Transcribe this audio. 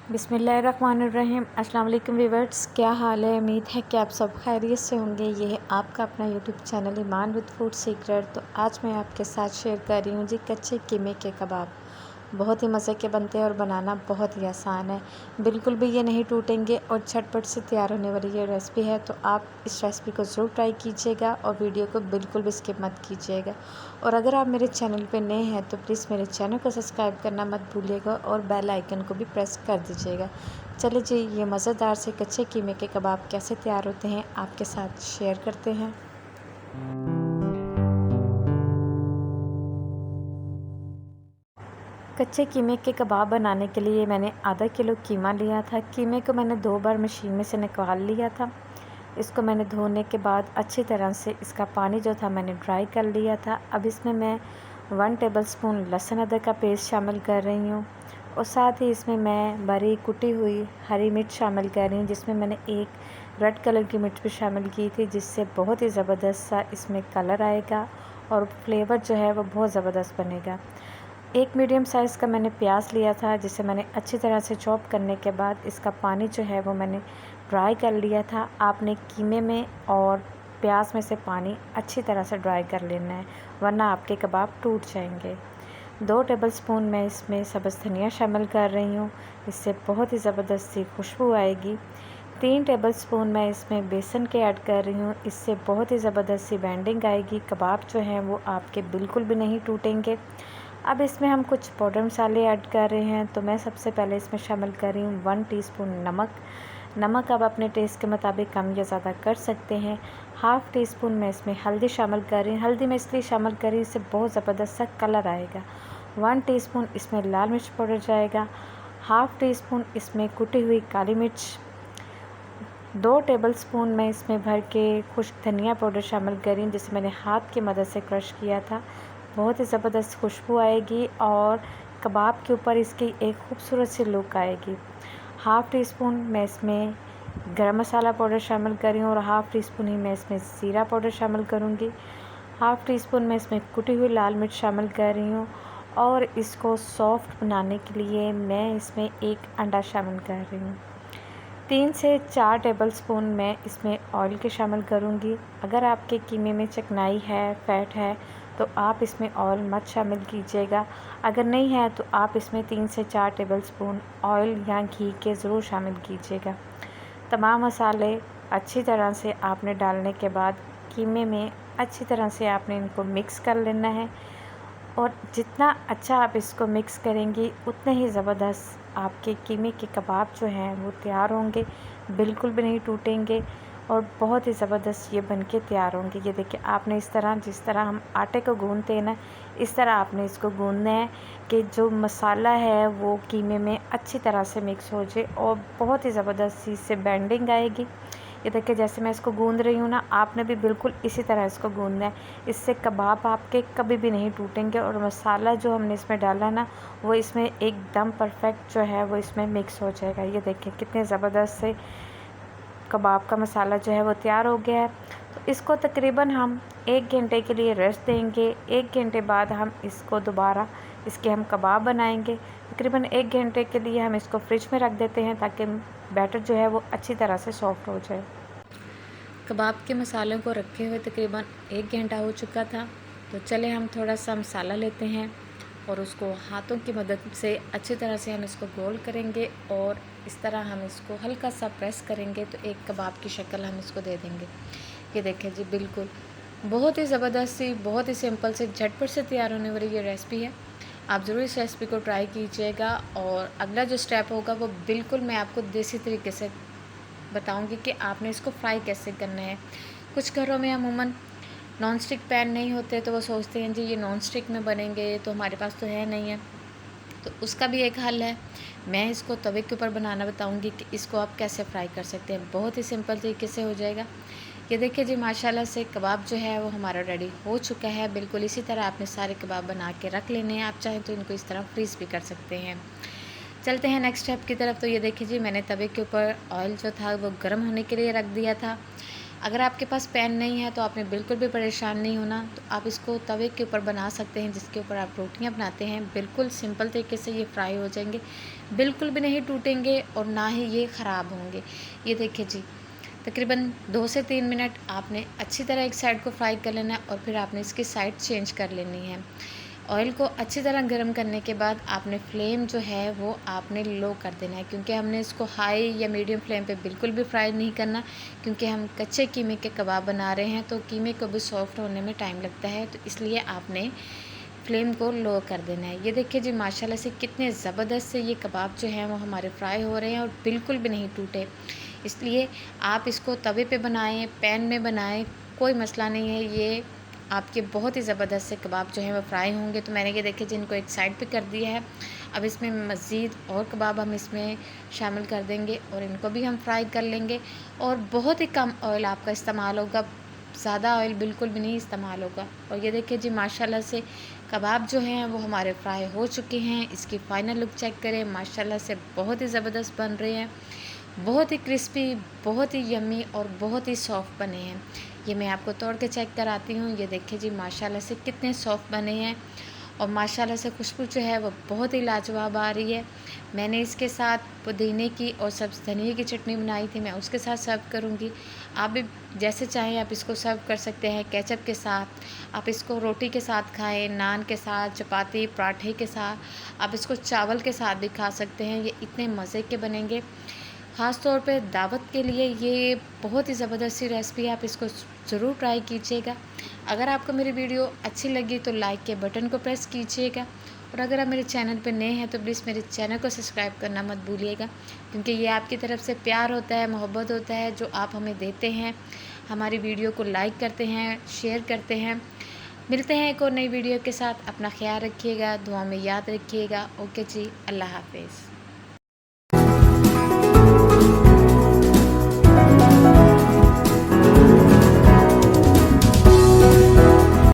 बिस्मिल्लाहिर्रहमानिर्रहीम। अस्सलाम वालेकुम व्यूअर्स, क्या हाल है। उम्मीद है कि आप सब खैरियत से होंगे। ये है आपका अपना YouTube channel Iman with food secret. तो आज मैं आपके साथ शेयर कर रही हूँ जी कच्चे कीमे के कबाब। बहुत ही मज़े के बनते हैं और बनाना बहुत ही आसान है। बिल्कुल भी ये नहीं टूटेंगे और झटपट से तैयार होने वाली ये रेसिपी है। तो आप इस रेसिपी को ज़रूर ट्राई कीजिएगा और वीडियो को बिल्कुल भी स्किप मत कीजिएगा। और अगर आप मेरे चैनल पे नए हैं तो प्लीज़ मेरे चैनल को सब्सक्राइब करना मत भूलिएगा और बेल आइकन को भी प्रेस कर दीजिएगा। चलिए जी, ये मज़ेदार से कच्चे कीमे के कबाब कैसे तैयार होते हैं आपके साथ शेयर करते हैं। कच्चे कीमे के कबाब बनाने के लिए मैंने आधा किलो कीमा लिया था। कीमे को मैंने 2 बार मशीन में से निकाल लिया था। इसको मैंने धोने के बाद अच्छी तरह से इसका पानी जो था मैंने ड्राई कर लिया था। अब इसमें मैं 1 टेबलस्पून लहसुन अदरक का पेस्ट शामिल कर रही हूँ और साथ ही इसमें मैं बारीक कुटी हुई हरी मिर्च शामिल कर रही हूँ, जिसमें मैंने एक रेड कलर की मिर्च भी शामिल की थी, जिससे बहुत ही ज़बरदस्त सा इसमें कलर आएगा और फ्लेवर जो है वो बहुत ज़बरदस्त बनेगा। एक मीडियम साइज़ का मैंने प्याज लिया था, जिसे मैंने अच्छी तरह से चॉप करने के बाद इसका पानी जो है वो मैंने ड्राई कर लिया था। आपने कीमे में और प्याज में से पानी अच्छी तरह से ड्राई कर लेना है, वरना आपके कबाब टूट जाएंगे। 2 टेबलस्पून मैं इसमें सब्ज़ धनिया शामिल कर रही हूँ, इससे बहुत ही ज़बरदस्त सी खुशबू आएगी। 3 टेबलस्पून मैं इसमें बेसन के ऐड कर रही हूँ, इससे बहुत ही ज़बरदस्त सी बाइंडिंग आएगी। कबाब जो हैं वो आपके बिल्कुल भी नहीं टूटेंगे। अब इसमें हम कुछ पाउडर मसाले ऐड कर रहे हैं। तो मैं सबसे पहले इसमें शामिल कर रही हूँ 1 टीस्पून नमक आप अपने टेस्ट के मुताबिक कम या ज़्यादा कर सकते हैं। हाफ़ टी स्पून मैं इसमें हल्दी शामिल कर रही हूँ। हल्दी मैं इसलिए शामिल कर रही हूँ, इससे बहुत ज़बरदस्त सा कलर आएगा। 1 टीस्पून इसमें लाल मिर्च पाउडर जाएगा। हाफ़ टी स्पून इसमें कुटी हुई काली मिर्च। 2 टेबलस्पून मैं इसमें भर के खुश्क धनिया पाउडर शामिल कर रही हूँ, जिसे मैंने हाथ की मदद से क्रश किया था। बहुत ही ज़बरदस्त खुशबू आएगी और कबाब के ऊपर इसकी एक खूबसूरत सी लुक आएगी। हाफ़ टी स्पून मैं इसमें गरम मसाला पाउडर शामिल कर रही हूँ और हाफ़ टी स्पून ही मैं इसमें ज़ीरा पाउडर शामिल करूँगी। हाफ़ टी स्पून मैं इसमें कुटी हुई लाल मिर्च शामिल कर रही हूँ और इसको सॉफ्ट बनाने के लिए मैं इसमें एक अंडा शामिल कर रही हूँ। 3 से 4 टेबलस्पून मैं इसमें ऑयल के शामिल करूँगी। अगर आपके कीमे में चिकनाई है, फैट है, तो आप इसमें ऑयल मत शामिल कीजिएगा। अगर नहीं है तो आप इसमें 3 से 4 टेबलस्पून ऑयल या घी के ज़रूर शामिल कीजिएगा। तमाम मसाले अच्छी तरह से आपने डालने के बाद कीमे में अच्छी तरह से आपने इनको मिक्स कर लेना है और जितना अच्छा आप इसको मिक्स करेंगी उतने ही ज़बरदस्त आपके कीमे के कबाब जो हैं वो तैयार होंगे, बिल्कुल भी नहीं टूटेंगे और बहुत ही ज़बरदस्त ये बनके तैयार होंगे। ये देखिए, आपने इस तरह, जिस तरह हम आटे को गूँथते हैं ना, इस तरह आपने इसको गूँथना है कि जो मसाला है वो कीमे में अच्छी तरह से मिक्स हो जाए और बहुत ही ज़बरदस्त सी इससे बाइंडिंग आएगी। ये देखिए, जैसे मैं इसको गूँध रही हूँ ना, आपने भी बिल्कुल इसी तरह इसको गूँधना है। इससे कबाब आपके कभी भी नहीं टूटेंगे और मसाला जो हमने इसमें डाला ना, वो इसमें एकदम परफेक्ट जो है वो इसमें मिक्स हो जाएगा। ये देखिए, कितने ज़बरदस्त से कबाब का मसाला जो है वो तैयार हो गया है। तो इसको तकरीबन हम 1 घंटे के लिए रेस्ट देंगे। 1 घंटे बाद हम इसको दोबारा इसके हम कबाब बनाएंगे। तकरीबन 1 घंटे के लिए हम इसको फ्रिज में रख देते हैं ताकि बैटर जो है वो अच्छी तरह से सॉफ्ट हो जाए। कबाब के मसालों को रखे हुए तकरीबन 1 घंटा हो चुका था। तो चले हम थोड़ा सा मसाला लेते हैं और उसको हाथों की मदद से अच्छी तरह से हम इसको गोल करेंगे और इस तरह हम इसको हल्का सा प्रेस करेंगे तो एक कबाब की शक्ल हम इसको दे देंगे। ये देखें जी, बिल्कुल बहुत ही ज़बरदस्त सी, बहुत ही सिंपल से, झटपट से तैयार होने वाली ये रेसिपी है। आप ज़रूर इस रेसिपी को ट्राई कीजिएगा और अगला जो स्टेप होगा वो बिल्कुल मैं आपको देसी तरीके से बताऊंगी कि आपने इसको फ्राई कैसे करना है। कुछ घरों में अमूमन नॉन स्टिक पैन नहीं होते तो वो सोचते हैं जी ये नॉन स्टिक में बनेंगे, तो हमारे पास तो है नहीं है। तो उसका भी एक हल है। मैं इसको तवे के ऊपर बनाना बताऊंगी कि इसको आप कैसे फ्राई कर सकते हैं। बहुत ही सिंपल तरीके से हो जाएगा। ये देखिए जी, माशाल्लाह से कबाब जो है वो हमारा रेडी हो चुका है। बिल्कुल इसी तरह आपने सारे कबाब बना के रख लेने हैं। आप चाहें तो इनको इस तरह फ्रीज़ भी कर सकते हैं। चलते हैं नेक्स्ट स्टेप की तरफ। तो ये देखिए जी, मैंने तवे के ऊपर ऑयल जो था वो गर्म होने के लिए रख दिया था। अगर आपके पास पैन नहीं है तो आपने बिल्कुल भी परेशान नहीं होना, तो आप इसको तवे के ऊपर बना सकते हैं जिसके ऊपर आप रोटियां बनाते हैं। बिल्कुल सिंपल तरीके से ये फ्राई हो जाएंगे, बिल्कुल भी नहीं टूटेंगे और ना ही ये ख़राब होंगे। ये देखिए जी, तकरीबन 2 से 3 मिनट आपने अच्छी तरह एक साइड को फ्राई कर लेना है और फिर आपने इसकी साइड चेंज कर लेनी है। ऑयल को अच्छी तरह गर्म करने के बाद आपने फ्लेम जो है वो आपने लो कर देना है, क्योंकि हमने इसको हाई या मीडियम फ्लेम पे बिल्कुल भी फ्राई नहीं करना, क्योंकि हम कच्चे कीमे के कबाब बना रहे हैं तो कीमे को भी सॉफ्ट होने में टाइम लगता है, तो इसलिए आपने फ्लेम को लो कर देना है। ये देखिए जी, माशाल्लाह से कितने ज़बरदस्त से ये कबाब जो हैं वो हमारे फ्राई हो रहे हैं और बिल्कुल भी नहीं टूटे। इसलिए आप इसको तवे पे बनाएं, पैन में बनाएं, कोई मसला नहीं है। ये आपके बहुत ही ज़बरदस्त से कबाब जो हैं वो फ्राई होंगे। तो मैंने ये देखिए जिनको एक साइड पे कर दिया है, अब इसमें मज़ीद और कबाब हम इसमें शामिल कर देंगे और इनको भी हम फ्राई कर लेंगे। और बहुत ही कम ऑयल आपका इस्तेमाल होगा, ज़्यादा ऑयल बिल्कुल भी नहीं इस्तेमाल होगा। और ये देखिए जी, माशाल्लाह से कबाब जो हैं वो हमारे फ्राई हो चुके हैं। इसकी फ़ाइनल लुक चेक करें, माशाल्लाह से बहुत ही ज़बरदस्त बन रहे हैं, बहुत ही क्रिस्पी, बहुत ही यम्मी और बहुत ही सॉफ्ट बने हैं। ये मैं आपको तोड़ के चेक कराती हूँ। ये देखिए जी, माशाल्लाह से कितने सॉफ्ट बने हैं और माशाल्लाह से खुशबू जो है वो बहुत ही लाजवाब आ रही है। मैंने इसके साथ पुदीने की और सब्ज़ धनिए की चटनी बनाई थी, मैं उसके साथ सर्व करूँगी। आप भी जैसे चाहें आप इसको सर्व कर सकते हैं, केचप के साथ, आप इसको रोटी के साथ खाएँ, नान के साथ, चपाती, पराठे के साथ, आप इसको चावल के साथ भी खा सकते हैं। ये इतने मज़े के बनेंगे, ख़ास तौर पे दावत के लिए ये बहुत ही ज़बरदस्त सी रेसिपी है। आप इसको ज़रूर ट्राई कीजिएगा। अगर आपको मेरी वीडियो अच्छी लगी तो लाइक के बटन को प्रेस कीजिएगा और अगर आप मेरे चैनल पर नए हैं तो प्लीज़ मेरे चैनल को सब्सक्राइब करना मत भूलिएगा, क्योंकि ये आपकी तरफ से प्यार होता है, मोहब्बत होता है जो आप हमें देते हैं। हमारी वीडियो को लाइक करते हैं, शेयर करते हैं। मिलते हैं एक और नई वीडियो के साथ। अपना ख्याल रखिएगा, दुआ में याद रखिएगा। ओके जी, अल्लाह हाफिज़।